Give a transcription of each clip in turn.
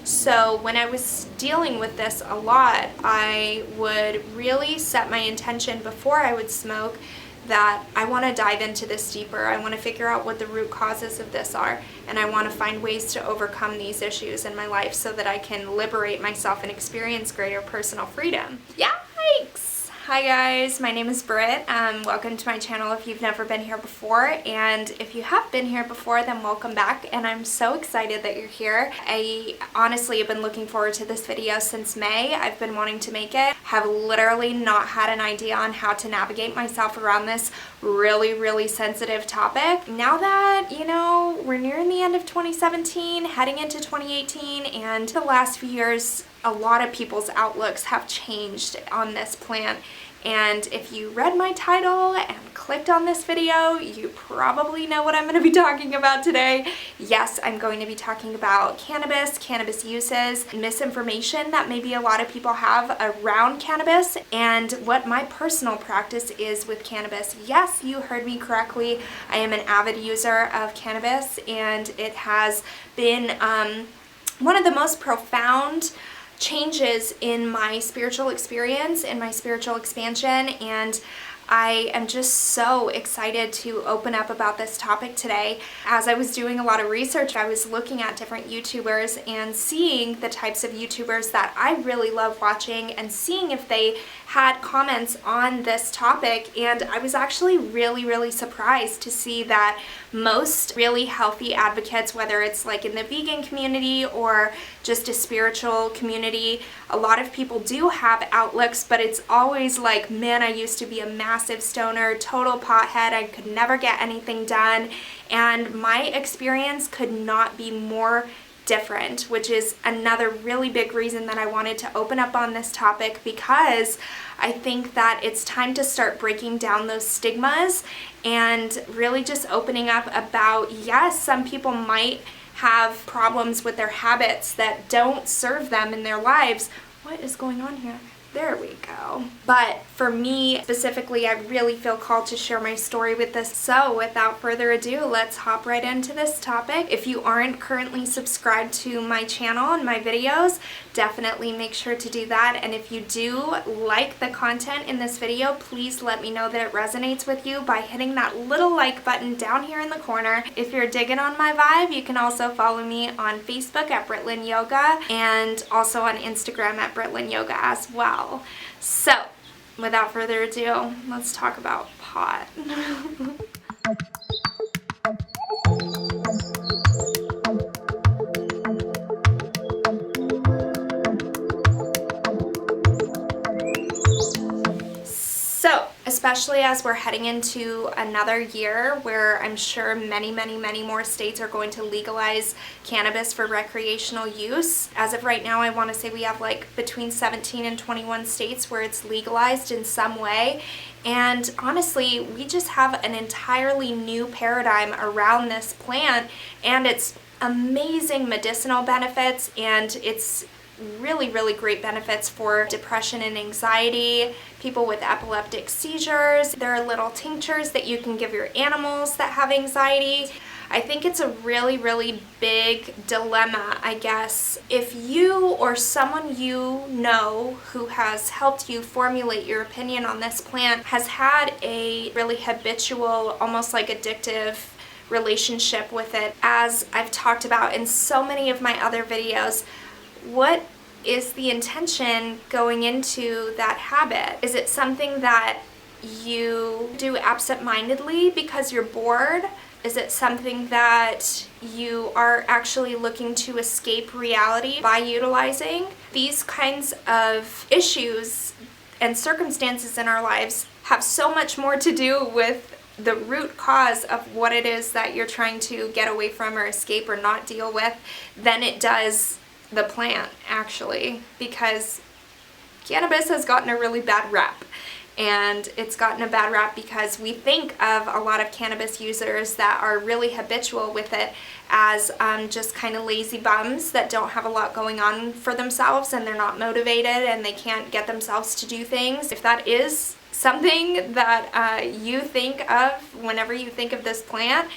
So when I was dealing with this a lot, I would really set my intention before I would smoke that I want to dive into this deeper. I want to figure out what the root causes of this are, and I want to find ways to overcome these issues in my life so that I can liberate myself and experience greater personal freedom. Yikes! Hi guys, my name is Britt. Welcome to my channel if you've never been here before, and if you have been here before, then welcome back, and I'm so excited that you're here. I honestly have been looking forward to this video since May. I've been wanting to make it. Have literally not had an idea on how to navigate myself around this really sensitive topic. Now that, we're nearing the end of 2017, heading into 2018, and the last few years, a lot of people's outlooks have changed on this plant. And if you read my title and clicked on this video, you probably know what I'm going to be talking about today. Yes, I'm going to be talking about cannabis uses, misinformation that maybe a lot of people have around cannabis, and what my personal practice is with cannabis. Yes, you heard me correctly. I am an avid user of cannabis, and it has been one of the most profound changes in my spiritual experience, in my spiritual expansion, and I am just so excited to open up about this topic today. As I was doing a lot of research, I was looking at different YouTubers and seeing the types of YouTubers that I really love watching and seeing if they had comments on this topic, and I was actually really surprised to see that most really healthy advocates, whether it's like in the vegan community or just a spiritual community, a lot of people do have outlooks, but it's always like, man, I used to be a massive stoner, total pothead, I could never get anything done, and my experience could not be more different, which is another really big reason that I wanted to open up on this topic, because I think that it's time to start breaking down those stigmas and really just opening up about, yes, some people might have problems with their habits that don't serve them in their lives. What is going on here? There we go. But for me specifically, I really feel called to share my story with this. So without further ado, let's hop right into this topic. If you aren't currently subscribed to my channel and my videos, definitely make sure to do that. And if you do like the content in this video, please let me know that it resonates with you by hitting that little like button down here in the corner. If you're digging on my vibe, you can also follow me on Facebook at Britlin Yoga and also on Instagram at Britlin Yoga as well. So, without further ado, let's talk about pot. So, especially as we're heading into another year where I'm sure many more states are going to legalize cannabis for recreational use. As of right now, I want to say we have like between 17 and 21 states where it's legalized in some way. And honestly, we just have an entirely new paradigm around this plant and its amazing medicinal benefits, and its really great benefits for depression and anxiety, people with epileptic seizures. There are little tinctures that you can give your animals that have anxiety. I think it's a really big dilemma, I guess. If you or someone you know who has helped you formulate your opinion on this plant has had a really habitual, almost like addictive relationship with it, as I've talked about in so many of my other videos, what is the intention going into that habit? Is it something that you do absent-mindedly because you're bored? Is it something that you are actually looking to escape reality by utilizing? These kinds of issues and circumstances in our lives have so much more to do with the root cause of what it is that you're trying to get away from or escape or not deal with than it does the plant, actually, because cannabis has gotten a really bad rap. And it's gotten a bad rap because we think of a lot of cannabis users that are really habitual with it as just kind of lazy bums that don't have a lot going on for themselves, and they're not motivated and they can't get themselves to do things. If that is something that you think of whenever you think of this plant,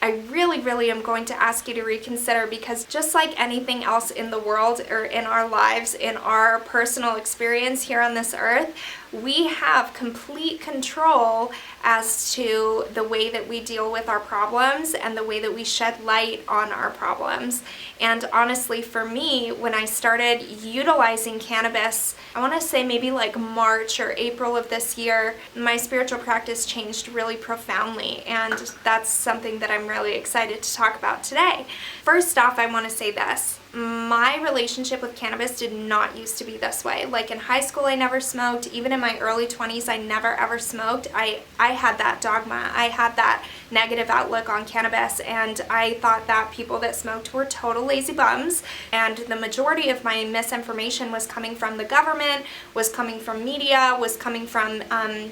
I really, really am going to ask you to reconsider, because just like anything else in the world or in our lives, in our personal experience here on this earth, we have complete control as to the way that we deal with our problems and the way that we shed light on our problems. And honestly, for me, when I started utilizing cannabis, I want to say maybe like March or April of this year, my spiritual practice changed really profoundly, and that's something that I'm really excited to talk about today. First off, I want to say this. My relationship with cannabis did not used to be this way. Like in high school, I never smoked. Even in my early 20s, I never ever smoked. I had that dogma. I had that negative outlook on cannabis, and I thought that people that smoked were total lazy bums, and the majority of my misinformation was coming from the government, was coming from media, was coming from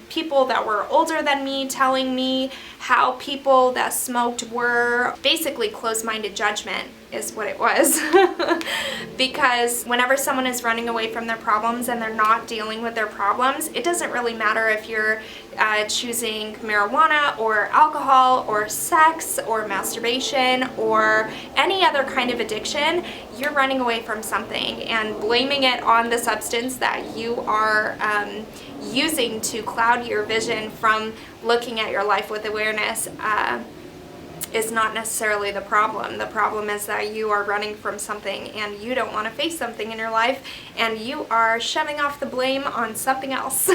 people that were older than me telling me how people that smoked were basically closed-minded judgment is what it was. Because whenever someone is running away from their problems and they're not dealing with their problems, it doesn't really matter if you're choosing marijuana or alcohol or sex or masturbation or any other kind of addiction. You're running away from something and blaming it on the substance that you are using to cloud your vision from looking at your life with awareness is not necessarily the problem. The problem is that you are running from something and you don't want to face something in your life, and you are shoving off the blame on something else.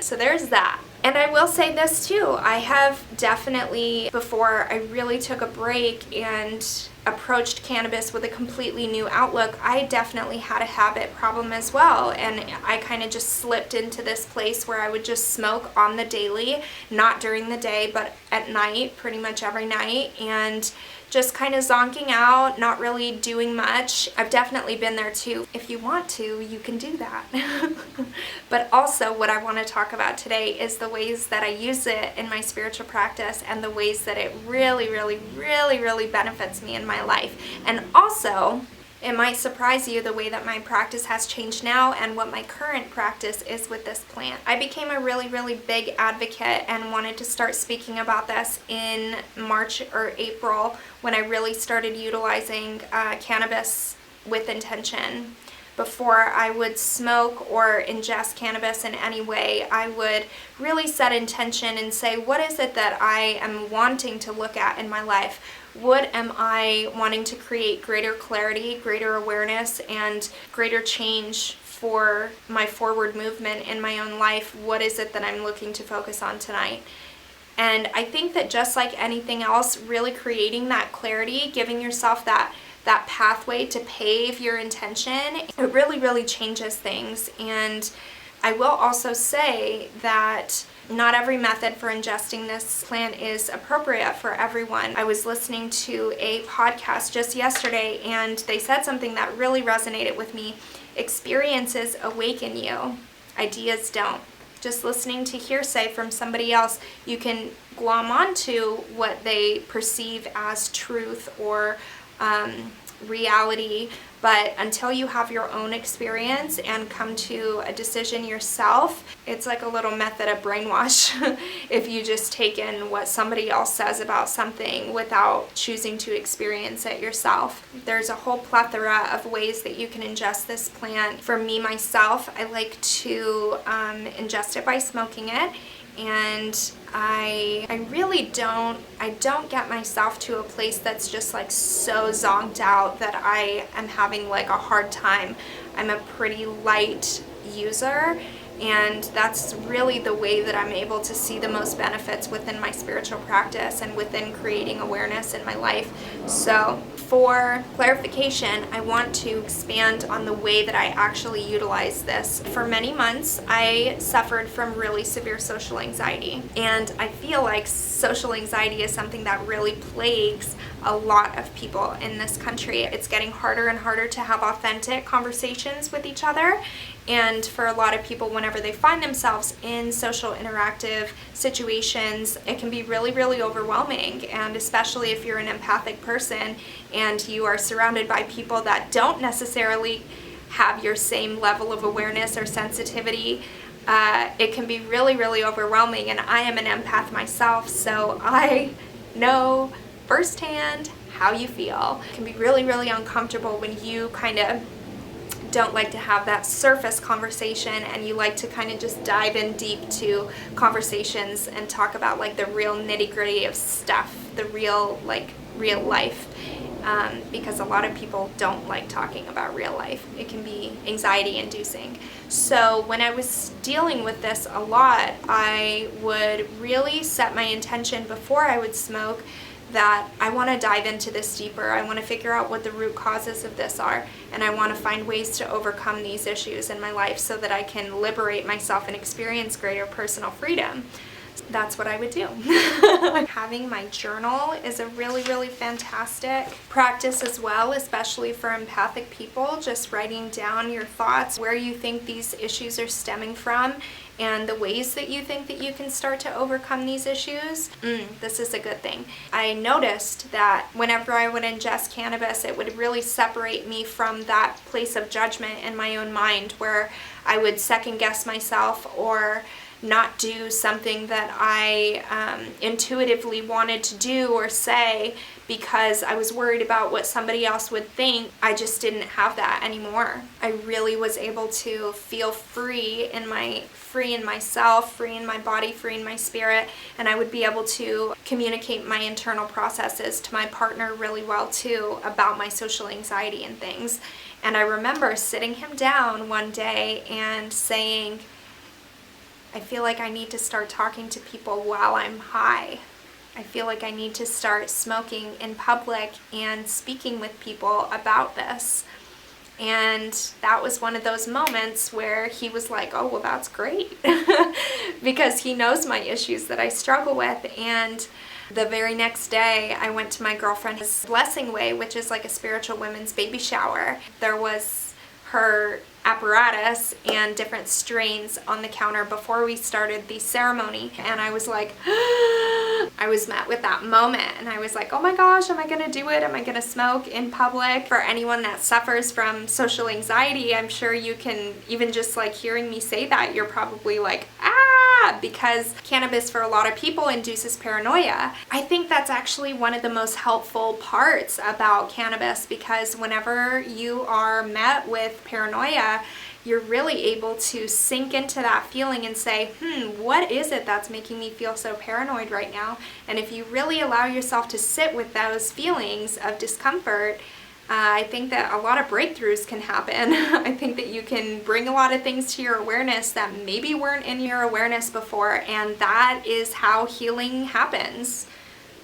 So there's that. And I will say this too, I have definitely, before I really took a break and approached cannabis with a completely new outlook, I definitely had a habit problem as well. And I kind of just slipped into this place where I would just smoke on the daily, not during the day, but at night, pretty much every night, and just kind of zonking out, not really doing much. I've definitely been there too. If you want to, you can do that. But also what I want to talk about today is the ways that I use it in my spiritual practice and the ways that it really, really, really, really benefits me in my life. And also, it might surprise you the way that my practice has changed now and what my current practice is with this plant. I became a really, really big advocate and wanted to start speaking about this in March or April, when I really started utilizing cannabis with intention. Before I would smoke or ingest cannabis in any way, I would really set intention and say, what is it that I am wanting to look at in my life? What am I wanting to create greater clarity, greater awareness, and greater change for my forward movement in my own life? What is it that I'm looking to focus on tonight? And I think that just like anything else, really creating that clarity, giving yourself that pathway to pave your intention, it really, really changes things. And I will also say that not every method for ingesting this plant is appropriate for everyone. I was listening to a podcast just yesterday, and they said something that really resonated with me. Experiences awaken you, ideas don't. Just listening to hearsay from somebody else, you can glom onto what they perceive as truth or reality, but until you have your own experience and come to a decision yourself, it's like a little method of brainwash if you just take in what somebody else says about something without choosing to experience it yourself. There's a whole plethora of ways that you can ingest this plant. For me, myself, I like to ingest it by smoking it. And I really don't get myself to a place that's just like so zonked out that I am having like a hard time. I'm a pretty light user, and that's really the way that I'm able to see the most benefits within my spiritual practice and within creating awareness in my life. So for clarification, I want to expand on the way that I actually utilize this. For many months, I suffered from really severe social anxiety, and I feel like social anxiety is something that really plagues a lot of people in this country. It's getting harder and harder to have authentic conversations with each other, and for a lot of people, whenever they find themselves in social interactive situations, it can be really, really overwhelming. And especially if you're an empathic person and you are surrounded by people that don't necessarily have your same level of awareness or sensitivity, it can be really, really overwhelming. And I am an empath myself, so I know firsthand how you feel. It can be really, really uncomfortable when you kind of don't like to have that surface conversation and you like to kind of just dive in deep to conversations and talk about like the real nitty-gritty of stuff, the real life, because a lot of people don't like talking about real life. It can be anxiety inducing. So when I was dealing with this a lot, I would really set my intention before I would smoke that I want to dive into this deeper. I want to figure out what the root causes of this are, and I want to find ways to overcome these issues in my life so that I can liberate myself and experience greater personal freedom. That's what I would do. Having my journal is a really, really fantastic practice as well, especially for empathic people. Just writing down your thoughts, where you think these issues are stemming from, and the ways that you think that you can start to overcome these issues. This is a good thing. I noticed that whenever I would ingest cannabis, it would really separate me from that place of judgment in my own mind where I would second guess myself or not do something that I intuitively wanted to do or say because I was worried about what somebody else would think. I just didn't have that anymore. I really was able to feel free in myself, free in my body, free in my spirit, and I would be able to communicate my internal processes to my partner really well too about my social anxiety and things. And I remember sitting him down one day and saying, I feel like I need to start talking to people while I'm high. I feel like I need to start smoking in public and speaking with people about this. And that was one of those moments where he was like, oh, well, that's great. Because he knows my issues that I struggle with. And the very next day, I went to my girlfriend's blessing way, which is like a spiritual women's baby shower. There was her apparatus and different strains on the counter before we started the ceremony, and I was like, I was met with that moment, and I was like, oh my gosh, am I gonna do it? Am I gonna smoke in public? For anyone that suffers from social anxiety, I'm sure you can, even just like hearing me say that, you're probably like, because cannabis for a lot of people induces paranoia. I think that's actually one of the most helpful parts about cannabis, because whenever you are met with paranoia, you're really able to sink into that feeling and say, what is it that's making me feel so paranoid right now? And if you really allow yourself to sit with those feelings of discomfort, I think that a lot of breakthroughs can happen. I think that you can bring a lot of things to your awareness that maybe weren't in your awareness before, and that is how healing happens.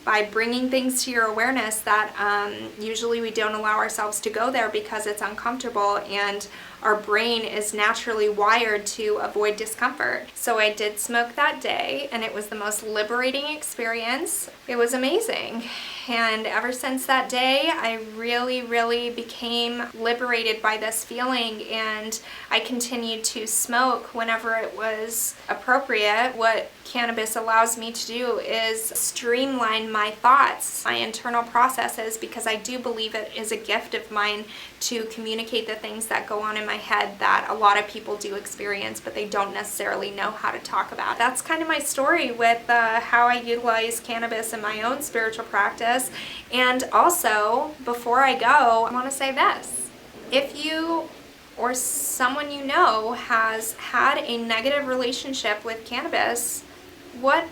By bringing things to your awareness that usually we don't allow ourselves to go there because it's uncomfortable, and our brain is naturally wired to avoid discomfort. So I did smoke that day, and it was the most liberating experience. It was amazing. And ever since that day, I really, really became liberated by this feeling, and I continued to smoke whenever it was appropriate. What cannabis allows me to do is streamline my thoughts, my internal processes, because I do believe it is a gift of mine to communicate the things that go on in my head that a lot of people do experience, but they don't necessarily know how to talk about. That's kind of my story with how I utilize cannabis in my own spiritual practice. And also, before I go, I want to say this. If you or someone you know has had a negative relationship with cannabis, what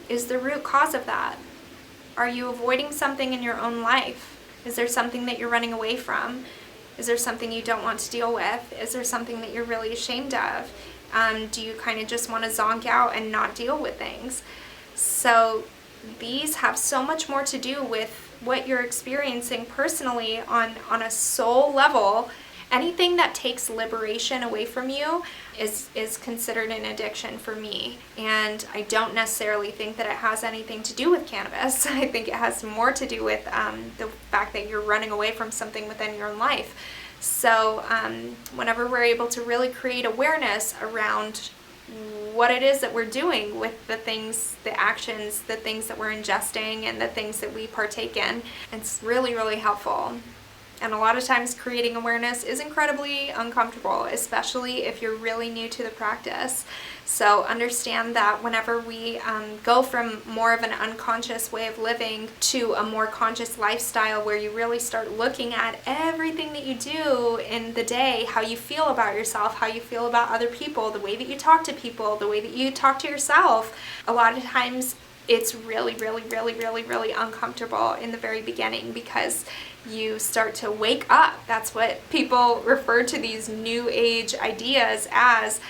is the root cause of that? Are you avoiding something in your own life? Is there something that you're running away from? Is there something you don't want to deal with? Is there something that you're really ashamed of? Do you kind of just want to zonk out and not deal with things? So these have so much more to do with what you're experiencing personally on a soul level. Anything that takes liberation away from you is considered an addiction for me. And I don't necessarily think that it has anything to do with cannabis. I think it has more to do with the fact that you're running away from something within your own life. So whenever we're able to really create awareness around what it is that we're doing with the things, the actions, the things that we're ingesting, and the things that we partake in, it's really, really helpful. And a lot of times creating awareness is incredibly uncomfortable, especially if you're really new to the practice. So understand that whenever we go from more of an unconscious way of living to a more conscious lifestyle where you really start looking at everything that you do in the day, how you feel about yourself, how you feel about other people, the way that you talk to people, the way that you talk to yourself, a lot of times it's really, really, really, really, really uncomfortable in the very beginning because you start to wake up. That's what people refer to these new age ideas as,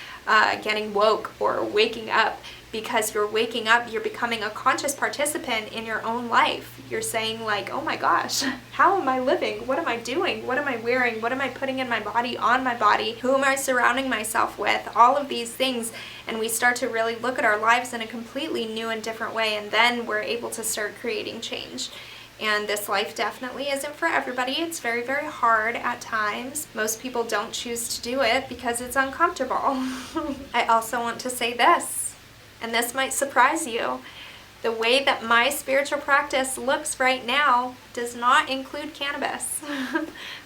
getting woke or waking up. Because you're waking up, you're becoming a conscious participant in your own life. You're saying like, oh my gosh, how am I living? What am I doing? What am I wearing? What am I putting in my body, on my body? Who am I surrounding myself with? All of these things. And we start to really look at our lives in a completely new and different way. And then we're able to start creating change. And this life definitely isn't for everybody. It's very, very hard at times. Most people don't choose to do it because it's uncomfortable. I also want to say this. And this might surprise you. The way that my spiritual practice looks right now does not include cannabis.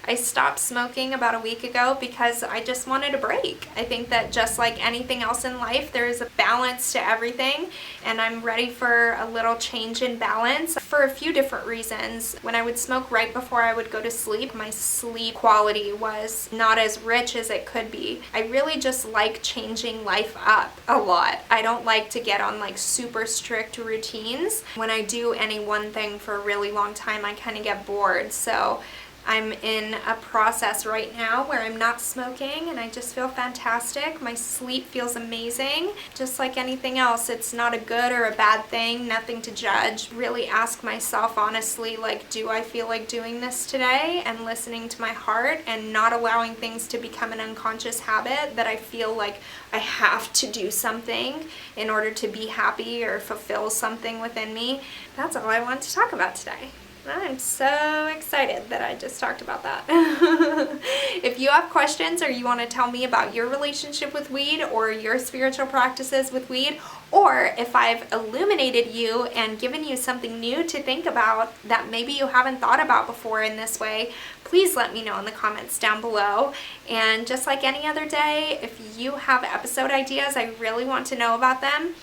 I stopped smoking about a week ago because I just wanted a break. I think that just like anything else in life, there is a balance to everything, and I'm ready for a little change in balance for a few different reasons. When I would smoke right before I would go to sleep, my sleep quality was not as rich as it could be. I really just like changing life up a lot. I don't like to get on like super strict routines. When I do any one thing for a really long time, I kind of get bored. So I'm in a process right now where I'm not smoking and I just feel fantastic. My sleep feels amazing. Just like anything else, it's not a good or a bad thing, nothing to judge. Really ask myself honestly, like, do I feel like doing this today? And listening to my heart and not allowing things to become an unconscious habit that I feel like I have to do something in order to be happy or fulfill something within me. That's all I want to talk about today. I'm so excited that I just talked about that. If you have questions or you want to tell me about your relationship with weed or your spiritual practices with weed, or if I've illuminated you and given you something new to think about that maybe you haven't thought about before in this way, please let me know in the comments down below. And just like any other day, if you have episode ideas, I really want to know about them.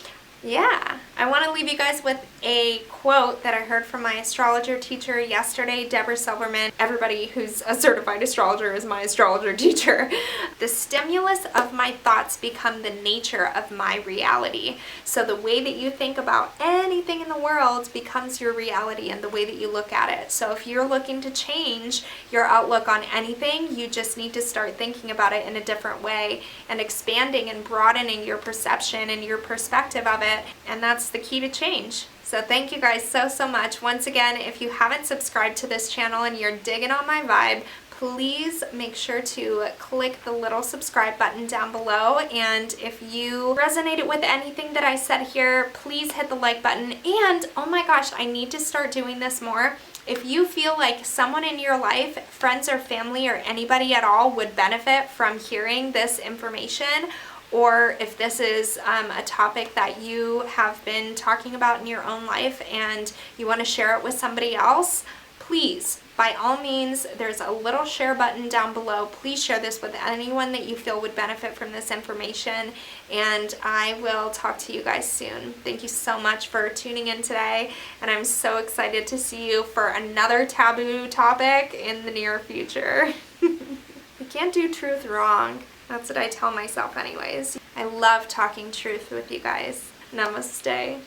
Yeah, I want to leave you guys with a quote that I heard from my astrologer teacher yesterday, Deborah Silverman. Everybody who's a certified astrologer is my astrologer teacher. The stimulus of my thoughts become the nature of my reality. So the way that you think about anything in the world becomes your reality and the way that you look at it. So if you're looking to change your outlook on anything, you just need to start thinking about it in a different way and expanding and broadening your perception and your perspective of it. And that's the key to change. So thank you guys so much. Once again, if you haven't subscribed to this channel and you're digging on my vibe, please make sure to click the little subscribe button down below. And if you resonated with anything that I said here, please hit the like button. And oh my gosh, I need to start doing this more. If you feel like someone in your life, friends or family or anybody at all, would benefit from hearing this information, or if this is a topic that you have been talking about in your own life and you want to share it with somebody else, please, by all means, there's a little share button down below. Please share this with anyone that you feel would benefit from this information, and I will talk to you guys soon. Thank you so much for tuning in today, and I'm so excited to see you for another taboo topic in the near future. You can't do truth wrong. That's what I tell myself anyways. I love talking truth with you guys. Namaste.